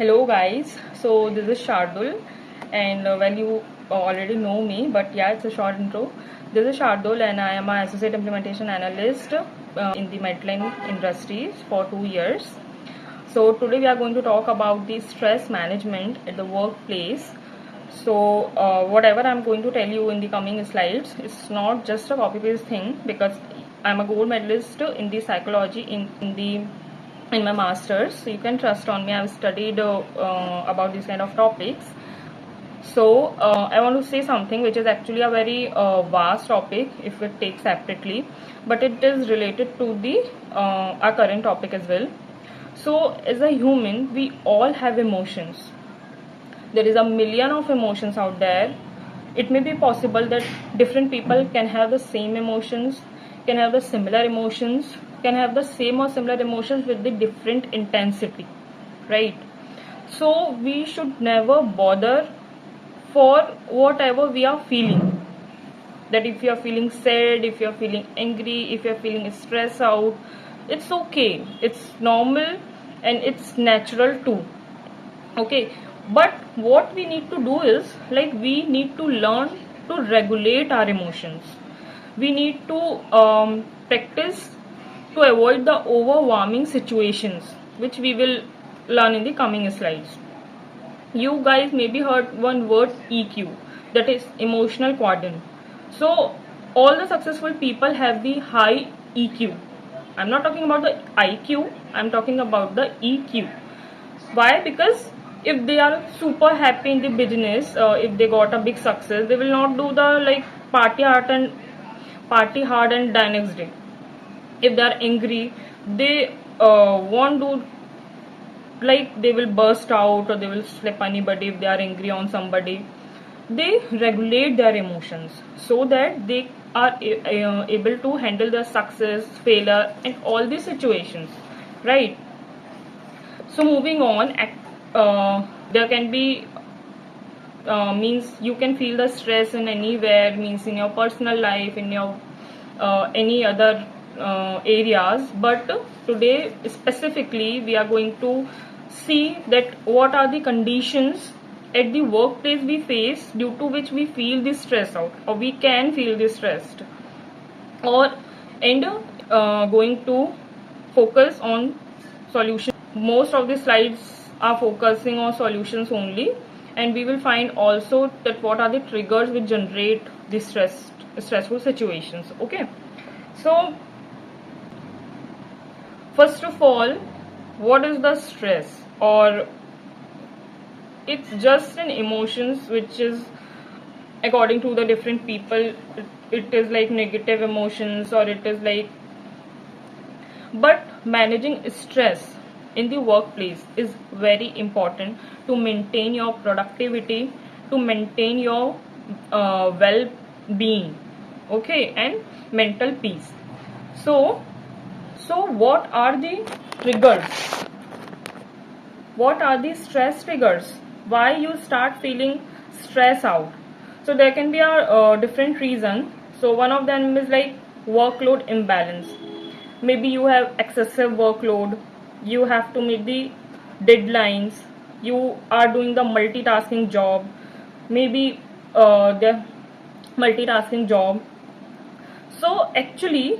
Hello guys, so this is Shardul, and well, you already know me, but yeah, it's a short intro. This is Shardul and I am an associate implementation analyst in the Medline Industries for 2 years. So today we are going to talk about the stress management at the workplace. So whatever I'm going to tell you in the coming slides, it's not just a copy paste thing, because I'm a gold medalist in the psychology in my masters, so you can trust on me. I've studied about these kind of topics. So I want to say something which is actually a very vast topic if it takes separately, but it is related to the our current topic as well. So as a human, we all have emotions. There is a million of emotions out there. It may be possible that different people can have the same emotions, can have the similar emotions, can have the same or similar emotions with the different intensity, right? So we should never bother for whatever we are feeling. That if you are feeling sad, if you are feeling angry, if you are feeling stressed out, it's okay, it's normal and it's natural too, okay. But what we need to do is, like, we need to learn to regulate our emotions. We need to practice to avoid the overwhelming situations, which we will learn in the coming slides. You guys maybe heard one word, EQ, that is emotional quadrant. So all the successful people have the high EQ. I'm not talking about the IQ, I'm talking about the EQ. Why? Because if they are super happy in the business, if they got a big success, they will not do the like party hard and die next day. If they are angry, they won't do, like, they will burst out or they will slap anybody. If they are angry on somebody, they regulate their emotions so that they are able to handle the success, failure, and all these situations, right? So moving on, there can be means you can feel the stress in anywhere, means in your personal life, in your any other areas. But today specifically we are going to see that what are the conditions at the workplace we face due to which we feel this stress out, or we can feel this stressed, or and going to focus on solutions. Most of the slides are focusing on solutions only, and we will find also that what are the triggers which generate these stressful situations, okay. So first of all, what is the stress? Or it's just an emotions which is, according to the different people, it is like negative emotions, or it is like, but managing stress in the workplace is very important to maintain your productivity, to maintain your well-being, okay, and mental peace. So what are the triggers? What are the stress triggers? Why you start feeling stress out? So there can be a different reason. So one of them is like workload imbalance. Maybe you have excessive workload, you have to meet the deadlines, you are doing the multitasking job, maybe the multitasking job. So actually,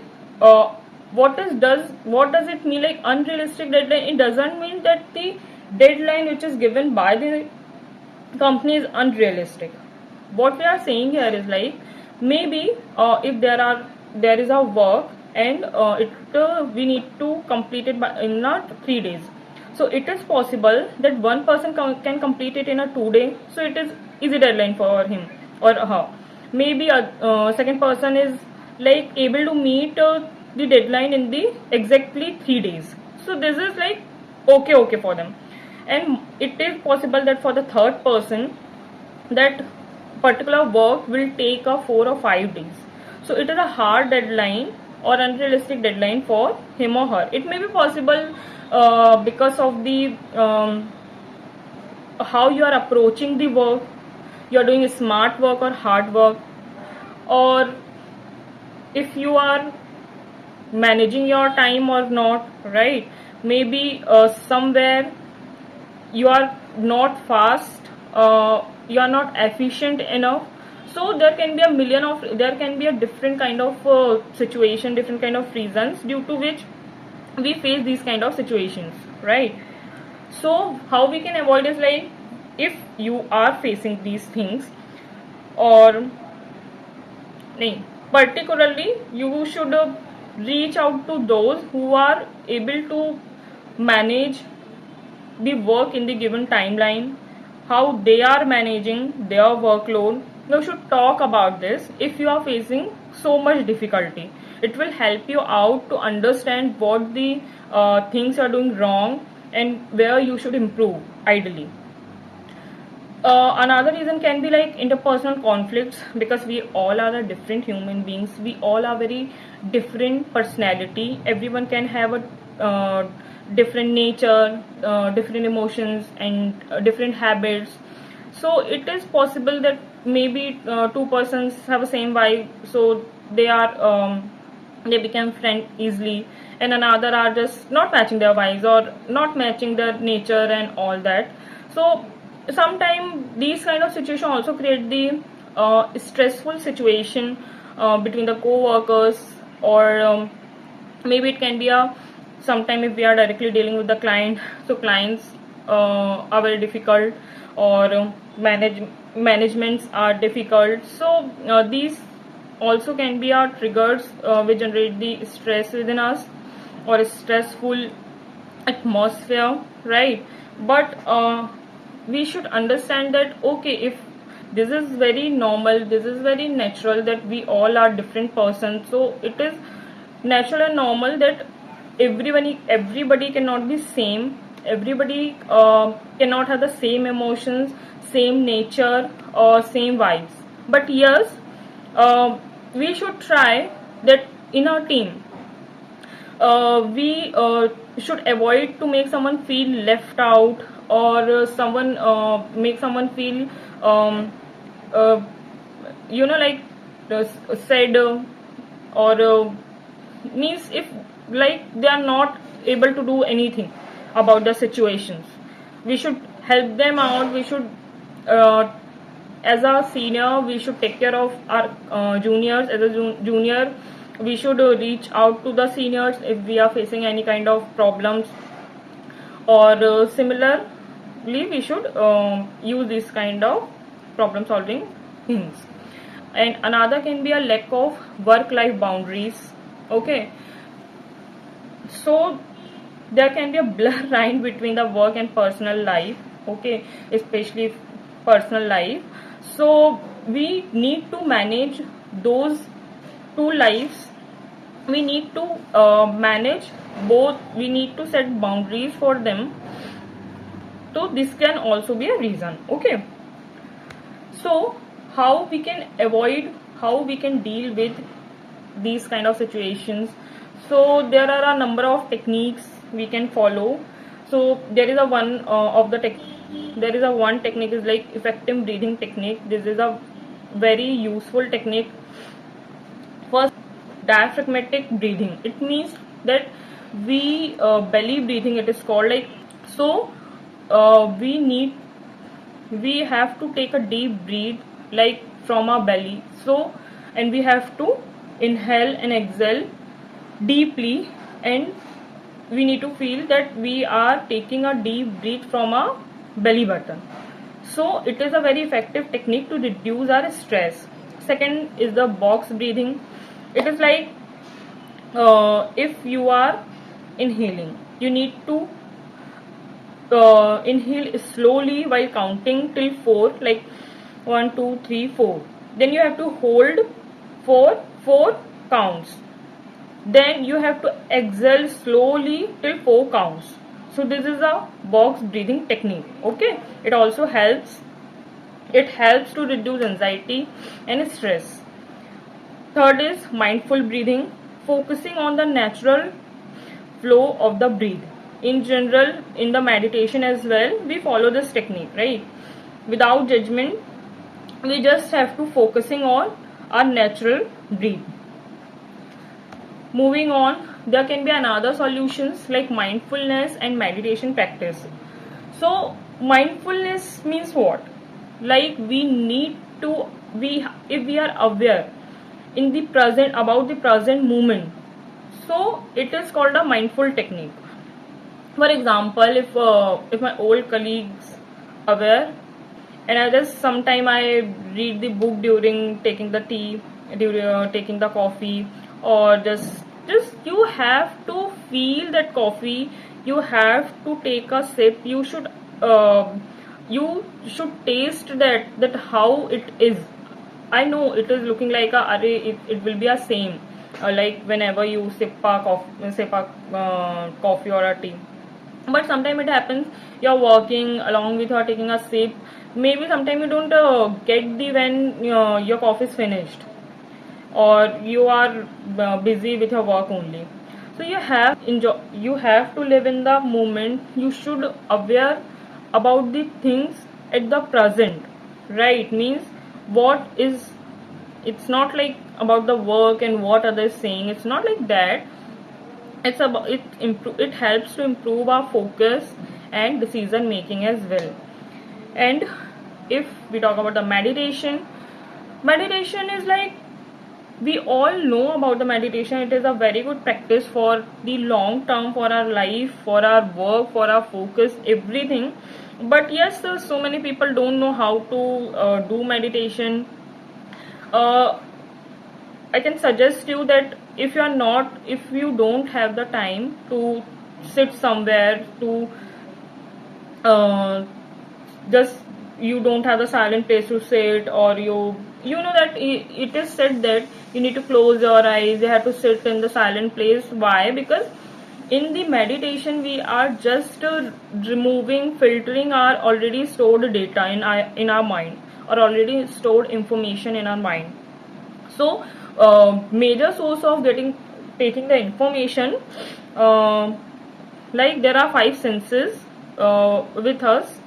what does it mean, like unrealistic deadline? It doesn't mean that the deadline which is given by the company is unrealistic. What we are saying here is like, maybe if there is a work, and we need to complete it by in not 3 days. So it is possible that one person can complete it in a 2 day, so it is easy deadline for him or her. Maybe a second person is like able to meet the deadline in the exactly 3 days, so this is like okay for them. And it is possible that for the third person, that particular work will take a 4 or 5 days, so it is a hard deadline or unrealistic deadline for him or her. It may be possible because of the how you are approaching the work, you are doing smart work or hard work, or if you are managing your time or not, right? Maybe somewhere you are not fast, you are not efficient enough. So there can be there can be a different kind of situation, different kind of reasons due to which we face these kind of situations, right? So how we can avoid is like, if you are facing these things, or particularly you should reach out to those who are able to manage the work in the given timeline, how they are managing their workload. You should talk about this. If you are facing so much difficulty, it will help you out to understand what the things are doing wrong and where you should improve ideally. Another reason can be like interpersonal conflicts, because we all are the different human beings, we all are very different personality, everyone can have a different nature, different emotions, and different habits. So it is possible that maybe two persons have the same vibe, so they become friends easily, and another are just not matching their vibes or not matching their nature and all that. So sometimes these kind of situation also create the stressful situation between the co-workers, or maybe it can be a sometime if we are directly dealing with the client, so clients are very difficult, or managements are difficult. So these also can be our triggers which generate the stress within us, or a stressful atmosphere, right? But we should understand that okay, if this is very normal, this is very natural, that we all are different persons, so it is natural and normal that everybody cannot be same, everybody cannot have the same emotions, same nature, or same vibes. But yes, we should try that in our team we should avoid to make someone feel left out, or someone make someone feel like said, or means if like they are not able to do anything about the situations, we should help them out. We should as a senior, we should take care of our juniors. As a junior, we should reach out to the seniors if we are facing any kind of problems, or similarly we should use this kind of problem solving things. And another can be a lack of work life boundaries. Okay, so there can be a blur line between the work and personal life, okay, especially personal life. So we need to manage those two lives. We need to manage both. We need to set boundaries for them. So this can also be a reason. Okay, so how we can avoid, how we can deal with these kind of situations? So there are a number of techniques we can follow. So there is a one technique is like effective breathing technique. This is a very useful technique. First, diaphragmatic breathing. It means that we belly breathing, it is called, like, so we have to take a deep breath like from our belly. So, and we have to inhale and exhale deeply, and we need to feel that we are taking a deep breath from our belly button. So it is a very effective technique to reduce our stress. Second is the box breathing. It is like if you are inhaling, you need to inhale slowly while counting till 4, like 1 2 3 4. Then you have to hold for 4 counts. Then you have to exhale slowly till 4 counts. So this is a box breathing technique. Okay, it also helps to reduce anxiety and stress. Third is mindful breathing, focusing on the natural flow of the breath. In general, in the meditation as well, we follow this technique, right? Without judgment, we just have to focusing on our natural breath. Moving on, there can be another solutions like mindfulness and meditation practice. So mindfulness means what? Like we need to, if we are aware in the present, about the present moment, so it is called a mindful technique. For example, if my old colleagues aware, and I just sometime I read the book during taking the tea, during taking the coffee, or just you have to feel that coffee, you have to take a sip, uh, you should taste that how it is. I know it is looking like a array, it will be a same, like whenever you sip a coffee or a tea. But sometimes it happens you're working along with or taking a sip, maybe sometimes you don't get the when your coffee is finished, or you are busy with your work only. So you have to live in the moment, you should aware about the things at the present, right? Means what is, it's not like about the work and what others saying, it's not like that. It's about it helps to improve our focus and decision making as well. And if we talk about the meditation is like, we all know about the meditation, it is a very good practice for the long term, for our life, for our work, for our focus, everything. But yes, so many people don't know how to do meditation. I can suggest you that if you don't have the time to sit somewhere to uh, just, you don't have the silent place to sit, or you know that it is said that you need to close your eyes, you have to sit in the silent place. Why? Because in the meditation we are just removing, filtering our already stored data in our mind, or already stored information in our mind. So major source of taking the information, uh, like there are five senses with us.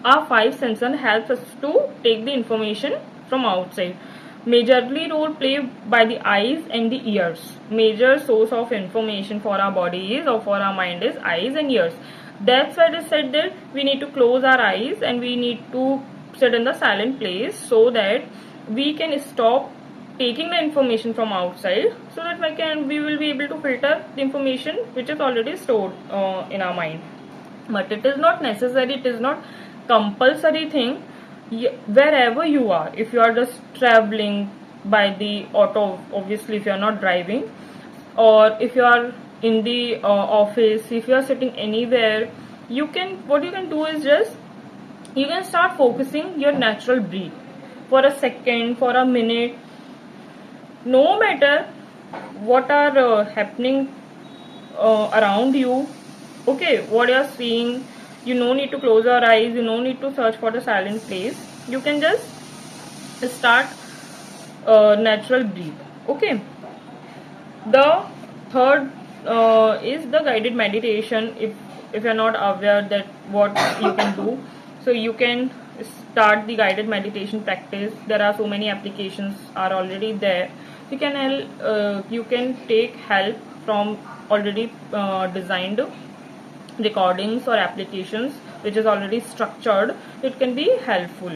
Our five senses helps us to take the information from outside. Majorly role played by the eyes and the ears. Major source of information for our body is, or for our mind is, eyes and ears. That's why it is said that we need to close our eyes and we need to sit in the silent place, so that we can stop taking the information from outside, so that we will be able to filter the information which is already stored in our mind. But it is not necessary, it is not compulsory thing. Wherever you are, if you are just traveling by the auto, obviously if you are not driving, or if you are in the office, if you are sitting anywhere, what you can do is just, you can start focusing your natural breath for a second, for a minute, no matter what are happening around you. Okay, what you are seeing, you no need to close your eyes, you no need to search for the silent place, you can just start natural breathe. Okay, the third is the guided meditation. If you're not aware that what you can do, so you can start the guided meditation practice. There are so many applications are already there. You can take help from already designed recordings or applications which is already structured. It can be helpful,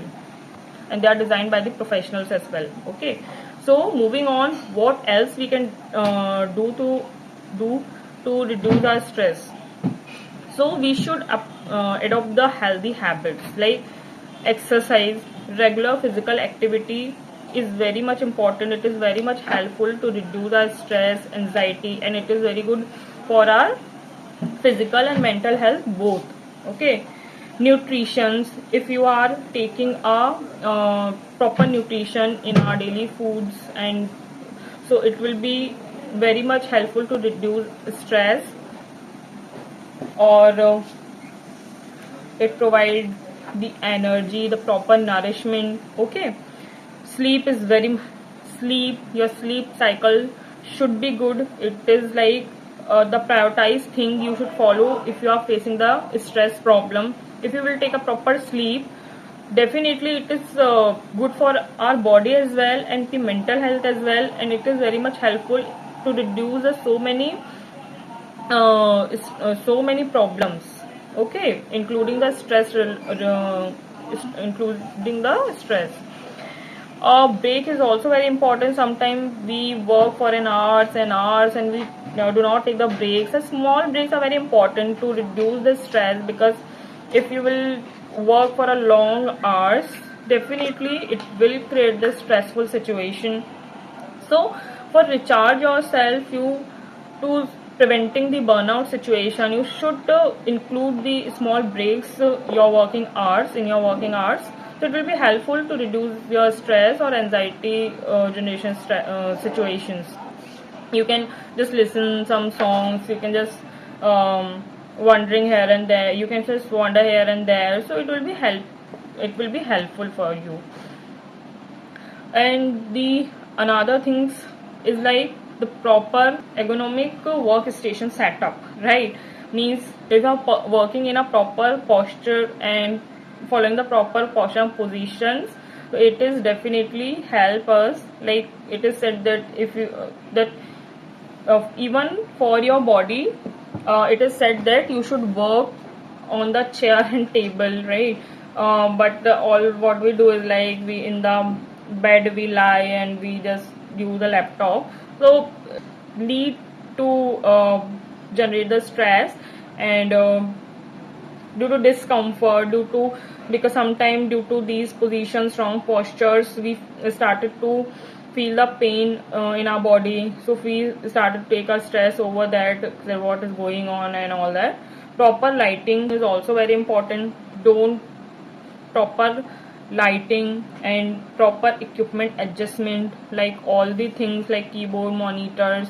and they are designed by the professionals as well. Okay, so moving on, what else we can do to reduce our stress? So we should adopt the healthy habits like exercise. Regular physical activity is very much important. It is very much helpful to reduce our stress, anxiety, and it is very good for our physical and mental health both. Okay, nutrition. If you are taking a proper nutrition in our daily foods, and so it will be very much helpful to reduce stress, or it provides the energy, the proper nourishment. Okay, your sleep cycle should be good. It is like the prioritized thing you should follow if you are facing the stress problem. If you will take a proper sleep, definitely it is good for our body as well and the mental health as well, and it is very much helpful to reduce so many problems. okay, including the including the stress. A break is also very important. Sometimes we work for an hours and hours and we do not take the breaks. The small breaks are very important to reduce the stress, because if you will work for a long hours, definitely it will create the stressful situation. So for recharge yourself, you to preventing the burnout situation, you should include the small breaks your working hours in your working hours. So it will be helpful to reduce your stress or anxiety generation situations. You can just listen some songs, you can just wandering here and there, you can just wander here and there, so it will be helpful for you. And the another things is like the proper ergonomic workstation setup, right? Means if you are working in a proper posture and following the proper posture and positions, so it is definitely help us. Like it is said that if you that even for your body, it is said that you should work on the chair and table, right? But all what we do is like we in the bed we lie and we just use the laptop, so lead to generate the stress. And due to discomfort, due to because sometimes due to these positions, wrong postures, we started to feel the pain in our body, so we started to take our stress over that what is going on and all that. Proper lighting is also very important. Don't proper lighting and proper equipment adjustment, like all the things like keyboard, monitors,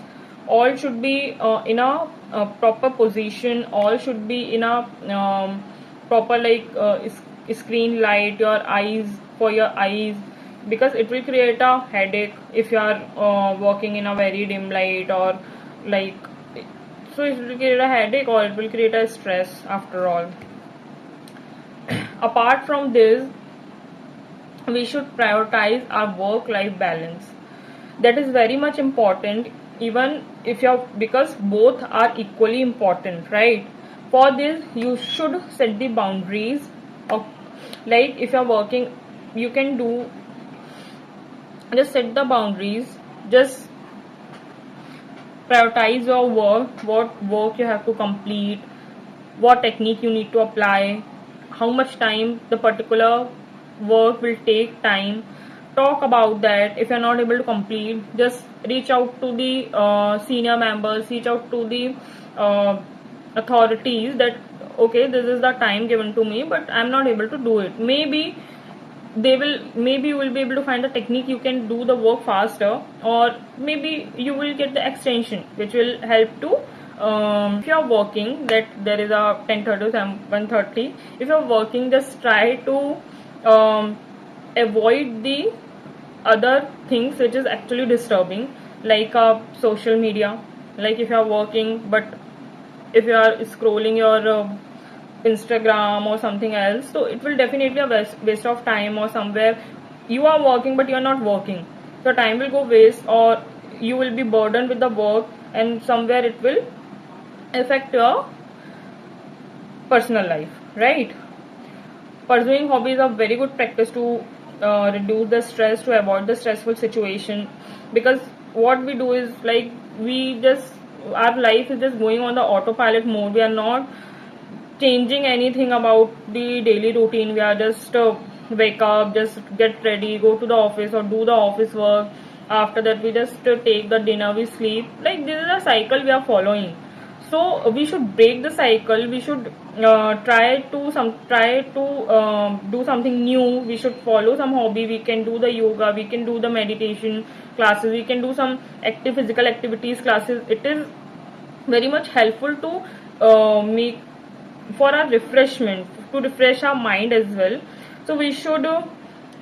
all should be in a proper position, all should be in a proper like screen light, your eyes, for your eyes, because it will create a headache if you are working in a very dim light, or like, so it will create a headache or it will create a stress after all. Apart from this, we should prioritize our work-life balance. That is very much important, even if you're, because both are equally important, right? For this, you should set the boundaries of, like if you're working, you can do, just set the boundaries, just prioritize your work, what work you have to complete, what technique you need to apply, how much time the particular work will take time. Talk about that. If you're not able to complete, just reach out to the senior members, reach out to the authorities that okay, this is the time given to me but I'm not able to do it. Maybe you will be able to find a technique, you can do the work faster, or maybe you will get the extension which will help to if you are working, that there is a 10:30 to 1:30, if you are working, just try to avoid the other things which is actually disturbing, like social media. Like if you are working but if you are scrolling your Instagram or something else, so it will definitely a waste of time, or somewhere you are working but you are not working, so time will go waste, or you will be burdened with the work and somewhere it will affect your personal life, right? Pursuing hobby is a very good practice to reduce the stress, to avoid the stressful situation, because what we do is like we just, our life is just going on the autopilot mode. We are not changing anything about the daily routine. We are just wake up, just get ready, go to the office or do the office work. After that we just take the dinner, we sleep. Like this is a cycle we are following, so we should break the cycle. We should try to do something new. We should follow some hobby. We can do the yoga, we can do the meditation classes, we can do some active physical activities classes. It is very much helpful to make for our refreshment, to refresh our mind as well. So we should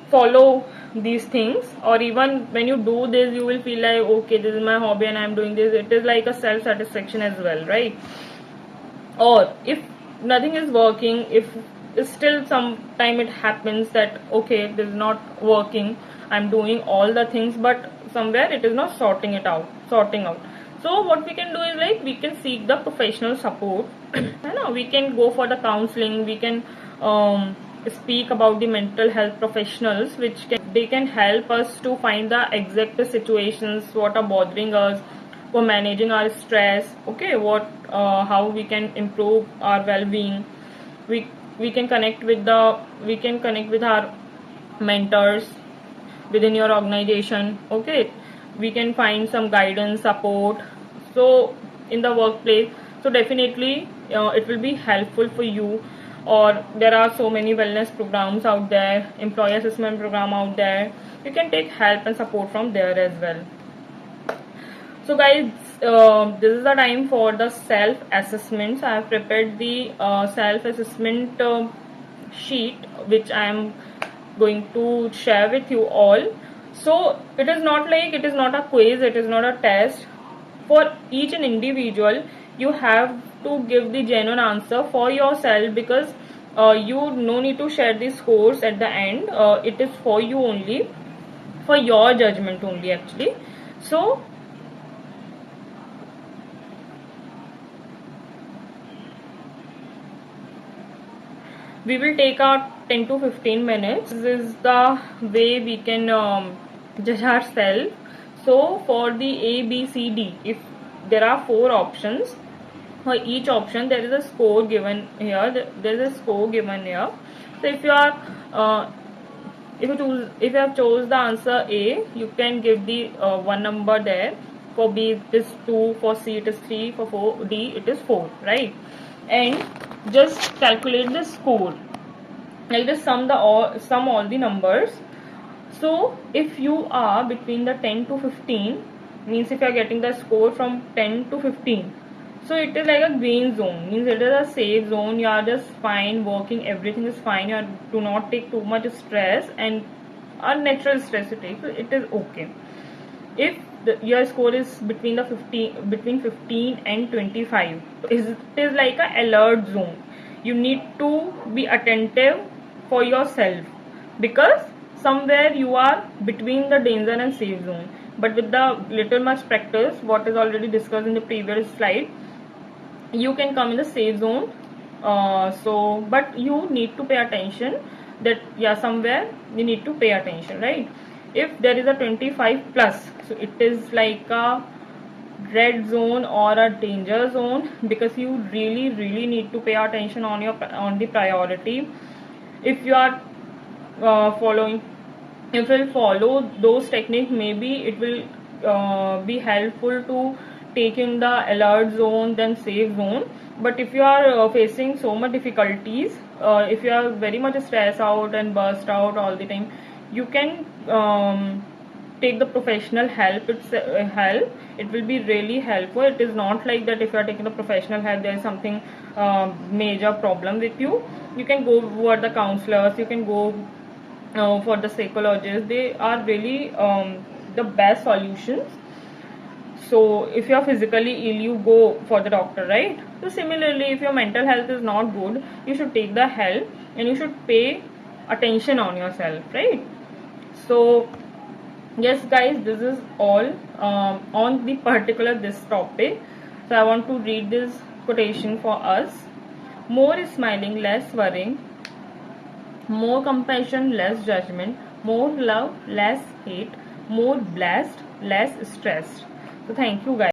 follow these things, or even when you do this you will feel like okay, this is my hobby and I'm doing this. It is like a self satisfaction as well, right? Or if nothing is working, if still sometime it happens that okay, this is not working, I'm doing all the things but somewhere it is not sorting out. So what we can do is like we can seek the professional support we can go for the counseling, we can speak about the mental health professionals, they can help us to find the exact situations what are bothering us, for managing our stress. Okay, how we can improve our well-being. We can connect with our mentors within your organization. Okay, we can find some guidance, support, so in the workplace. So definitely it will be helpful for you. Or there are so many wellness programs out there, employee assessment program out there. You can take help and support from there as well. So guys, this is the time for the self assessments. I have prepared the self assessment sheet, which I am going to share with you all. So it is not a quiz, it is not a test. For each and individual, you have to give the genuine answer for yourself, because you no need to share the scores at the end. It is for you only, for your judgment only actually. So we will take our 10 to 15 minutes. This is the way we can judge ourselves. So for the A, B, C, D, if there are 4 options, for each option there is a score given here. There is a score given here. So if you are if you have chose the answer A, you can give the 1 number there. For B it is 2, for C it is 3, for D it is 4, right? And just calculate the score, like just sum all the numbers. So if you are between the 10 to 15, means if you are getting the score from 10 to 15, so it is like a green zone, means it is a safe zone. You are just fine working, everything is fine, you do not take too much stress, and unnatural stress you take, so it is okay. If your score is between 15 and 25, it is like a alert zone. You need to be attentive for yourself, because somewhere you are between the danger and safe zone. But with the little much practice, what is already discussed in the previous slide, you can come in the safe zone. But you need to pay attention that somewhere you need to pay attention, right? If there is a 25 plus, so it is like a red zone or a danger zone, because you really need to pay attention on the priority. If you are if you follow those techniques, maybe it will be helpful to take in the alert zone, then safe zone. But if you are facing so much difficulties, if you are very much stressed out and burst out all the time, you can take the professional help. It will be really helpful. It is not like that if you are taking the professional help, there is something major problem with you. You can go for the counselors, you can go for the psychologists. They are really the best solutions. So if you are physically ill, you go for the doctor, right? So similarly, if your mental health is not good, you should take the help and you should pay attention on yourself, right? So yes guys, this is all on the particular this topic. So I want to read this quotation for us. More smiling, less worrying. More compassion, less judgment. More love, less hate. More blessed, less stressed. So thank you guys.